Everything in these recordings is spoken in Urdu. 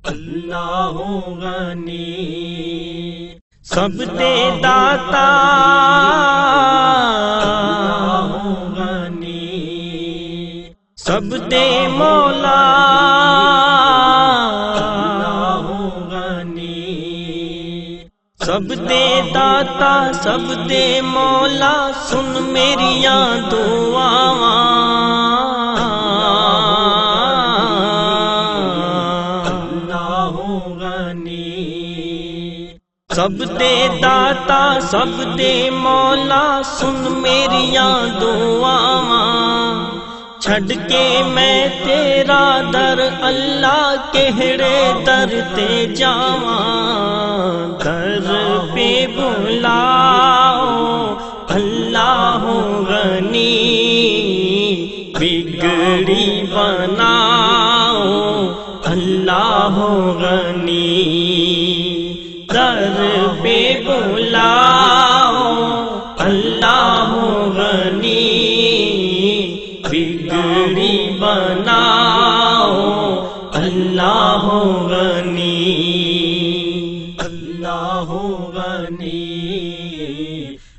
اللہ غنی سب دے داتا غنی سب دے مولا غنی سب دے داتا سب دے مولا سن میریاں دعاواں سب دے داتا سب دے مولا سن میریاں دعاواں چھڈ کے میں تیرا در اللہ کہڑے در تے جاواں در پہ بلاؤ اللہ غنی بگڑی بناؤ اللہ غنی در پہ بلاؤ اللہ غنی بگڑی بناؤ اللہ غنی اللہ غنی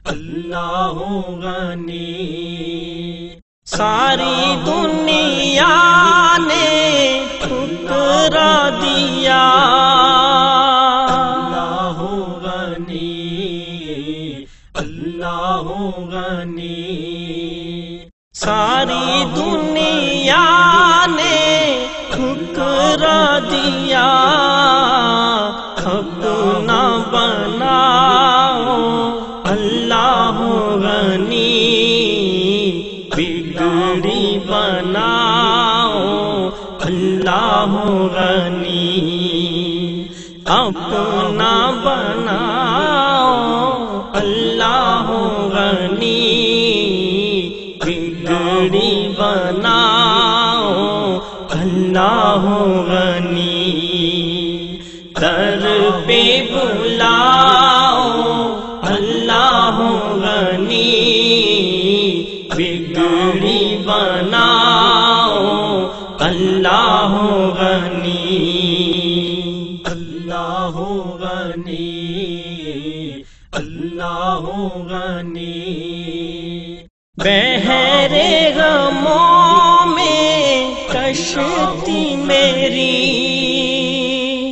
اللہ غنی ساری دنیا نے ٹھکرا دیا اللہ غنی ساری دنیا نے ٹھکرا دیا اپنا بناؤ اللہ غنی بگڑی بناؤ اللہ غنی اپنا بناؤ اللہ غنی بگڑی بناؤ اللہ غنی در پہ بلاؤ اللہ غنی بگڑی بناؤ اللہ غنی اللہ غنی اللہ غنی بحر غموں میں کشتی میری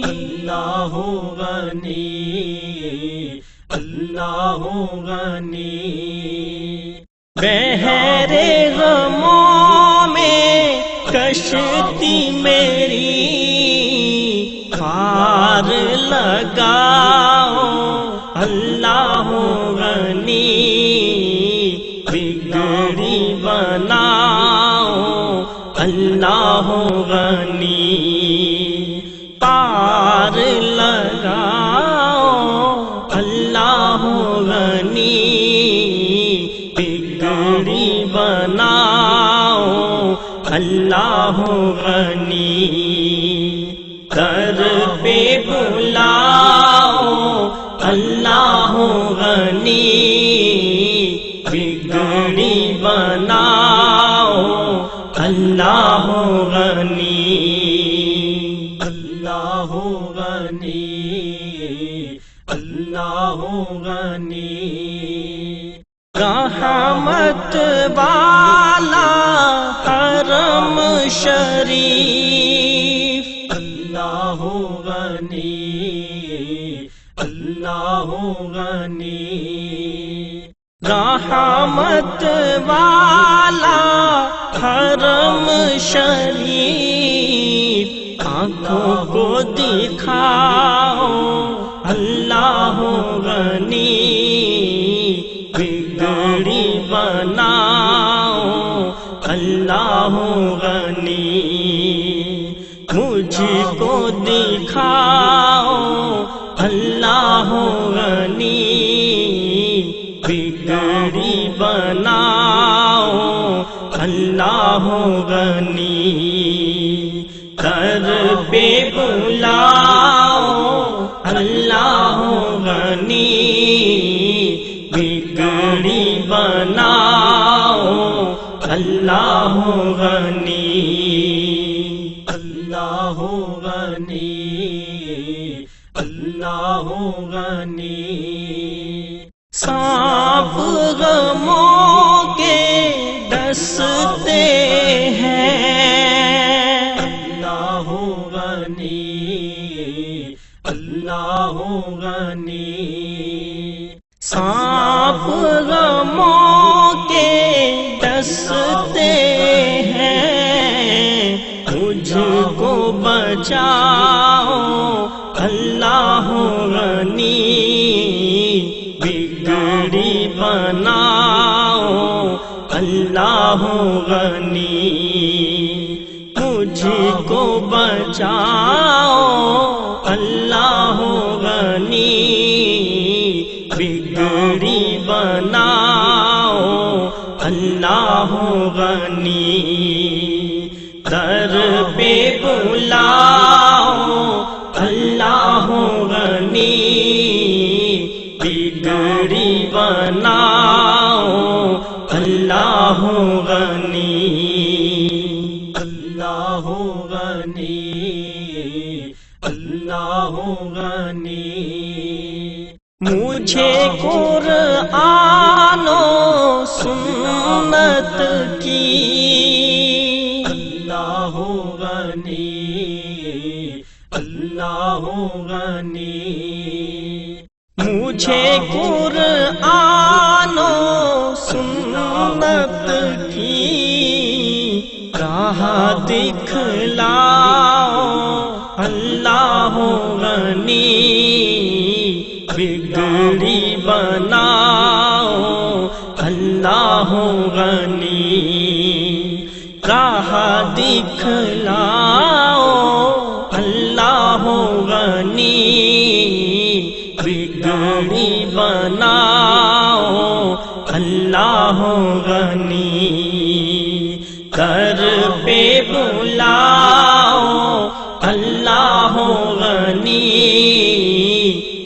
اللہ غنی اللہ غنی بحر غموں میں کشتی میری پار لگاؤ اللہ غنی بگڑی بناؤ اللہ غنی پار لگاؤ اللہ غنی بگڑی بناؤ اللہ غنی در پہ بلاؤ اللہ غنی بگڑی بناؤ اللہ غنی اللہ غنی اللہ غنی رحمت والا حرم شریف اللہ غنی اللہ غنی رحمت والا حرم شریف آنکھوں کو دکھاؤ اللہ غنی بگڑی بناؤ اللہ غنی مجھ کو دکھاؤ اللہ غنی بگڑی بناؤ اللہ غنی در پہ بلاؤ اللہ غنی بگڑی بناؤ اللہ غنی اللہ غنی اللہ غنی سانپ غموں کے ڈستے ہیں اللہ غنی اللہ غنی سانپ غموں کے ڈستے ہیں مجھ کو بچاؤ اللہ غنی بگڑی بناؤ اللہ غنی مجھ کو بچاؤ اللہ غنی بگڑی بناؤ اللہ غنی در پہ بلاؤ اللہ غنی بگڑی بناؤ اللہ غنی اللہ غنی اللہ غنی مجھے قرآن و سنت کی اللہ غنی اللہ غنی مجھے قرآن و سنت کی راہ دکھلاؤ اللہ غنی بگڑی بناؤ اللہ غنی راہ دکھلاؤ اللہ غنی بگڑی بناؤ اللہ غنی در پہ بلاؤ اللہ غنی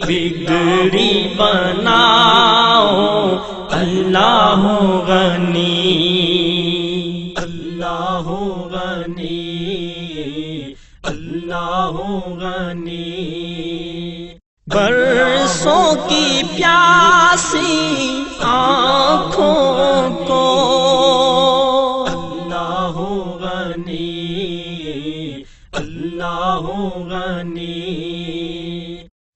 بگڑی بناؤ اللہ غنی اللہ غنی اللہ غنی برسوں کی پیاسی آنکھوں کو اللہ غنی اللہ غنی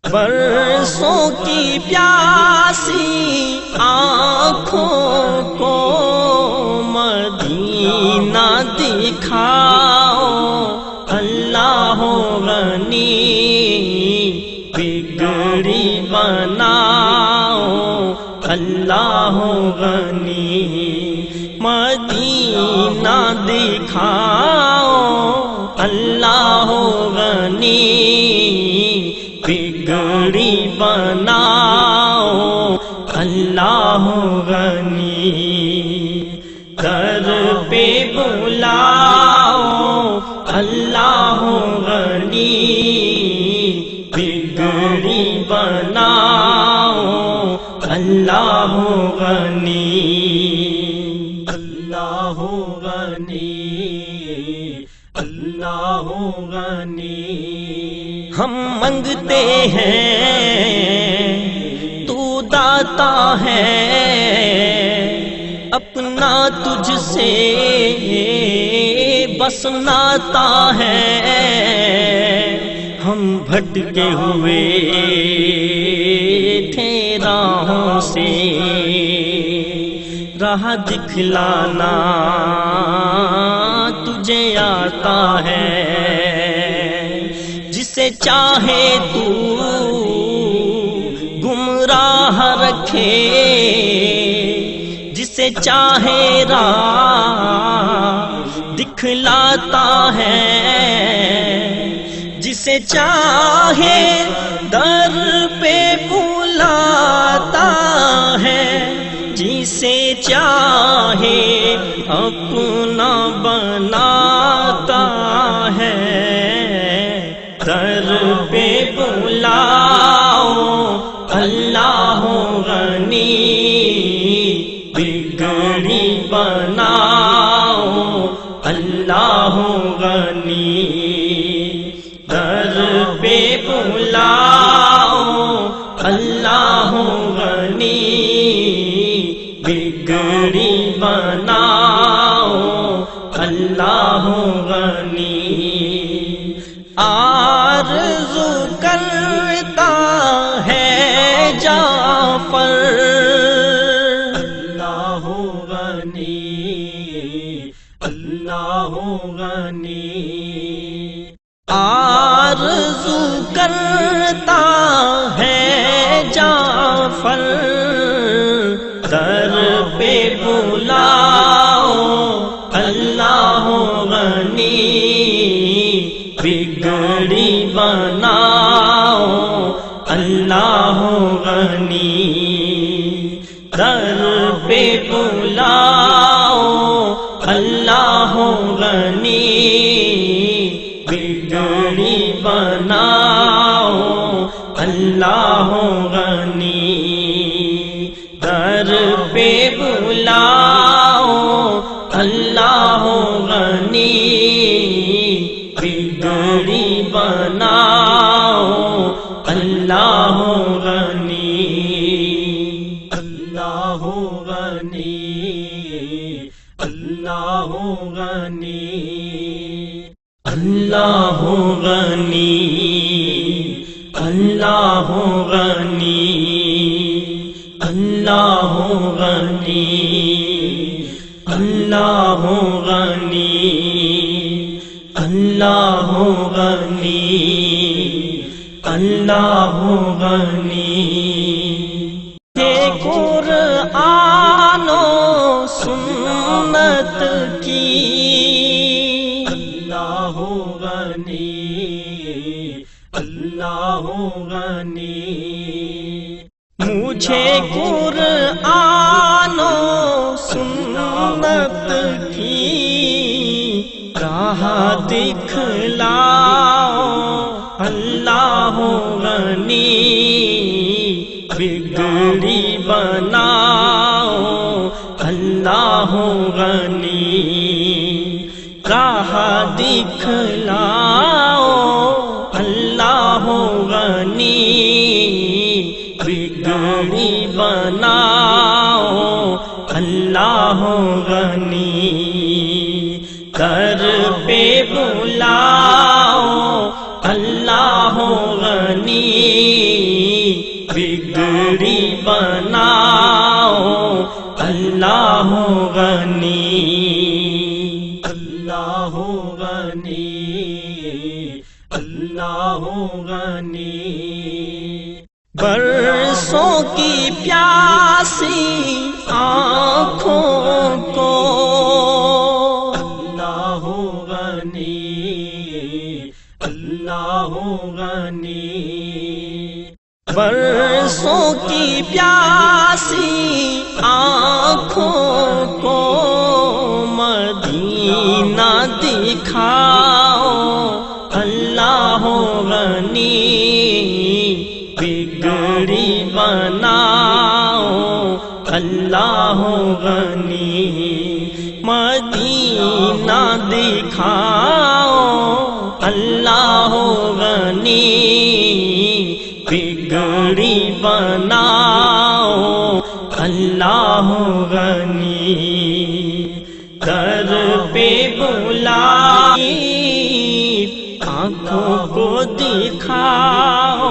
برسوں کی پیاسی آنکھوں کو مدینہ دکھاؤ اللہ غنی بگڑی بناؤ اللہ غنی مدینہ دکھاؤ اللہ غنی بگڑی بناؤ اللہ غنی در پہ بلاؤ اللہ غنی بگڑی بناؤ اللہ غنی اللہ غنی اللہ غنی ہم منگتے ہیں تو داتا ہے اپنا تجھ سے بس ناتا ہے ہم بھٹکے ہوئے تھے راہوں سے راہ دکھلانا تجھے آتا ہے جسے چاہے تو گمراہ رکھے جسے چاہے راہ دکھلاتا ہے جسے چاہے در پہ بلاتا ہے جسے چاہے اپنا بناتا ہے در پہ بلاؤ اللہ غنی بگڑی بناؤ اللہ غنی در پہ بلاؤ اللہ غنی بگڑی بناؤ اللہ غنی آرزو کرتا ہے جعفر اللہ غنی اللہ غنی آرزو کرتا ہے جعفر در پہ بلاؤ اللہ غنی بگڑی بناؤ اللہ غنی در پہ بلاؤ اللہ غنی بگڑی بناؤ اللہ غنی در پہ بلاؤ اللہ غنی بگڑی بناؤ اللہ غنی اللہ غنی اللہ غنی اللہ غنی اللہ غنی اللہ غنی اللہ غنی اللہ غنی اللہ غنی کہ قرآن و سنت کی اللہ غنی اللہ غنی مجھے قرآن و سنت کی راہ دکھلاؤ اللہ غنی بگڑی بناؤ اللہ غنی راہ دکھلاؤ اللہ غنی بگڑی بناؤ اللہ غنی در پہ بلاؤ اللہ غنی بگڑی بناؤ اللہ غنی اللہ غنی اللہ غنی برسوں کی پیاسی آنکھوں کو اللہ غنی اللہ غنی برسوں کی پیاسی آنکھوں کو مدینہ دکھاؤ اللہ غنی بگڑی بناؤ اللہ غنی مدینہ دکھاؤ اللہ غنی بگڑی بناؤ اللہ غنی در پہ بلاؤ آنکھوں کو دکھاؤ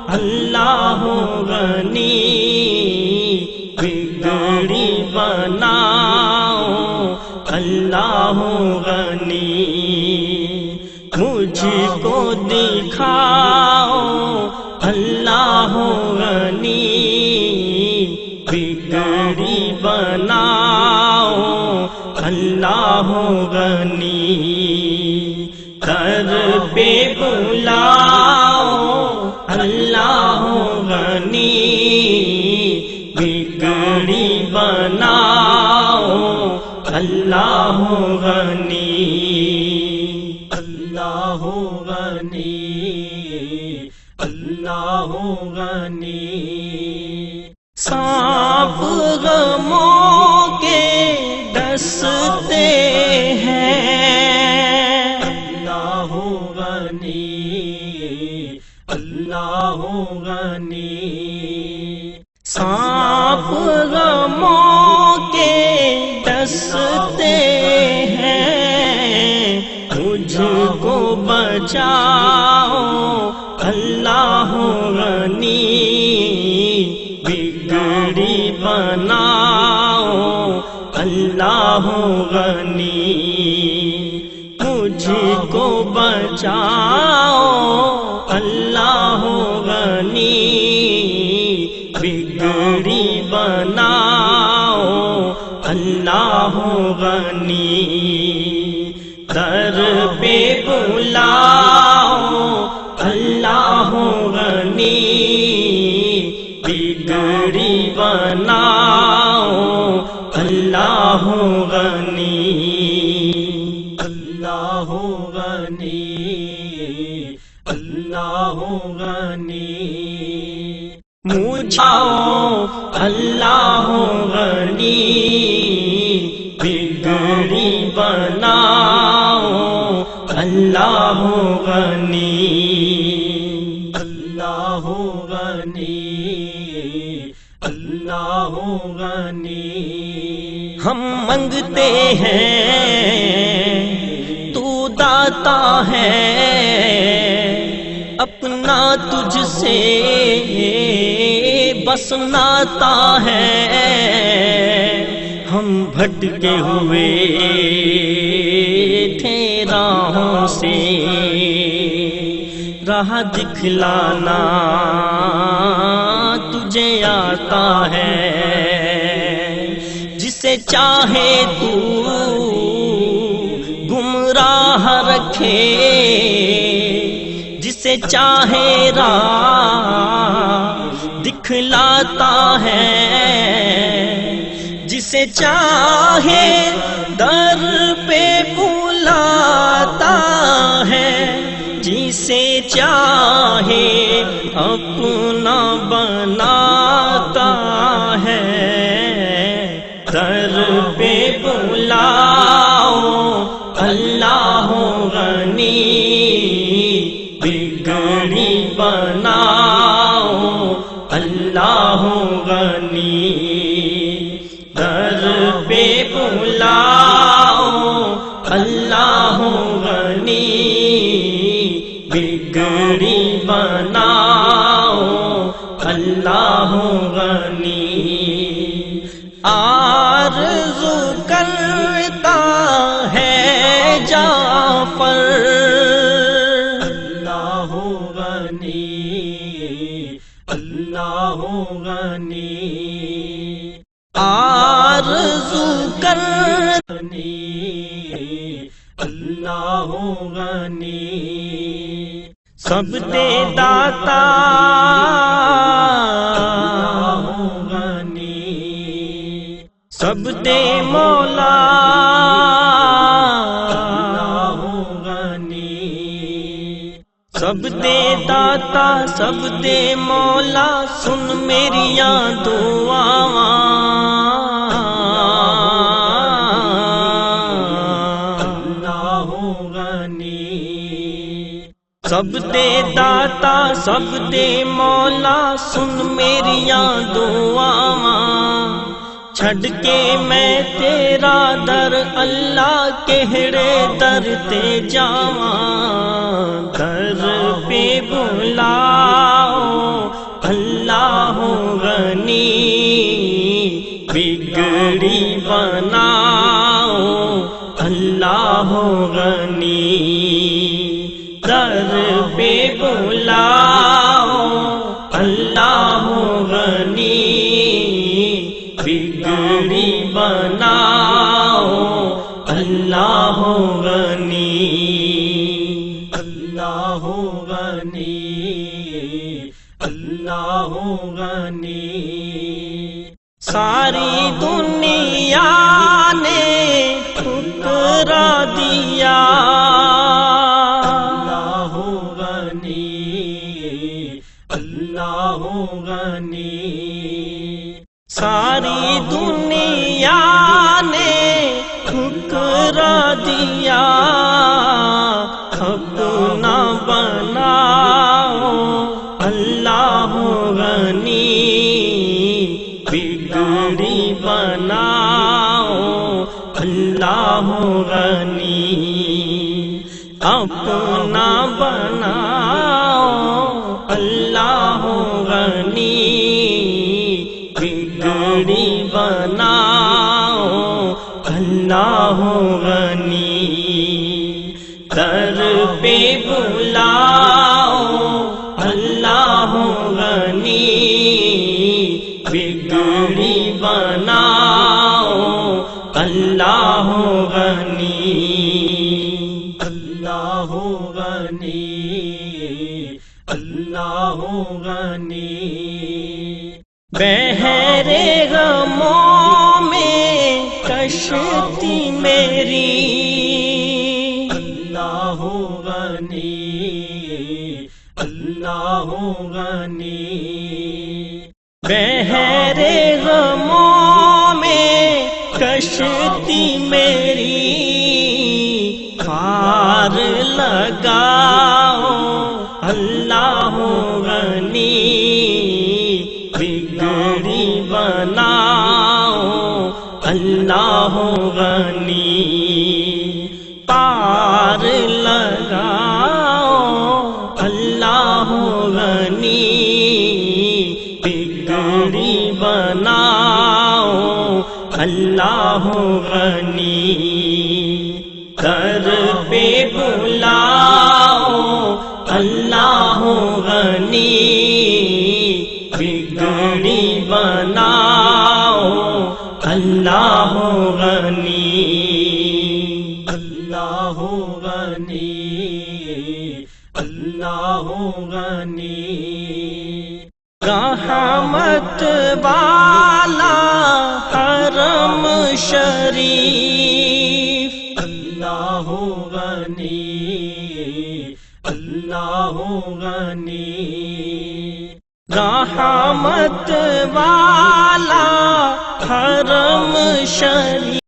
اللہ غنی بگڑی بناؤ اللہ غنی مجھ کو دکھاؤ اللہ غنی بگڑی بناؤ اللہ غنی در پہ بلاؤ اللہ غنی بگڑی بناؤ اللہ غنی اللہ غنی اللہ غنی سانپ غموں کے ڈستے ہیں اللہ غنی اللہ غنی سانپ غموں کے ڈستے ہیں مجھ کو بچاؤ اللہ غنی بگڑی بناؤ اللہ غنی مجھ کو بچاؤ اللہ غنی بگڑی بناؤ اللہ غنی در پہ بلاؤ اللہ غنی بگڑی بناؤ اللہ غنی اللہ غنی اللہ غنی مجھاؤ اللہ غنی بگڑی بناؤ اللہ غنی اللہ غنی اللہ غنی ہم منگتے ہیں تو داتا ہے اپنا تجھ سے بس ناتا ہے ہم بھٹکے ہوئے تھے راہوں سے راہ دکھلانا تجھے آتا ہے جسے چاہے تو گمراہ رکھے جسے چاہے راہ دکھلاتا ہے جسے چاہے در پہ بلاتا ہے جسے چاہے اپنا بناتا ہے در پہ بلاؤ اللہ غنی بگڑی بناؤ اللہ غنی در پہ بلاؤ اللہ غنی بگڑی بناؤ اللہ غنی آرزو کرتا ہے جعفر اللہ غنی اللہ غنی آرزو کرتا اللہ غنی سب دے داتا اللہ غنی سب دے مولا اللہ غنی سب دے داتا سب دے مولا سن میریاں دعاواں اللہ غنی سب دے داتا سب دے مولا سن میریاں دعاواں چھڈ کے میں تیرا در اللہ کہڑے در تے جاواں در پہ بلاؤ اللہ غنی بگڑی بناؤ اللہ غنی در پہ بلاؤ اللہ غنی بگڑی بناؤ اللہ غنی اللہ غنی اللہ غنی ساری دنیا نے ٹھکرا دیا اللہ غنی اللہ غنی ساری دنیا نے ٹھکرا دیا اپنا نہ بناؤ اللہ غنی، بگڑی بناؤ اللہ غنی، اپنا بناؤ اللہ غنی، بگڑی بناؤ اللہ غنی، در پہ بلاؤ اللہ غنی، بگڑی بناؤ اللہ غنی، اللہ غنی، اللہ غنی، بحر غموں میں کشتی میری، اللہ غنی، اللہ غنی، بحر غموں میں کشتی میری، پار لگاؤ اللہ غنی، بگڑی بناؤ اللہ غنی، پار لگاؤ اللہ غنی، بگڑی بناؤ اللہ غنی، در پہ بلاؤ اللہ غنی، بگڑی بناؤ اللہ غنی، اللہ غنی، اللہ غنی، رحمت والا حرم شریف، اللہ غنی، اللہ غنی، رحمت والا حرم شریف،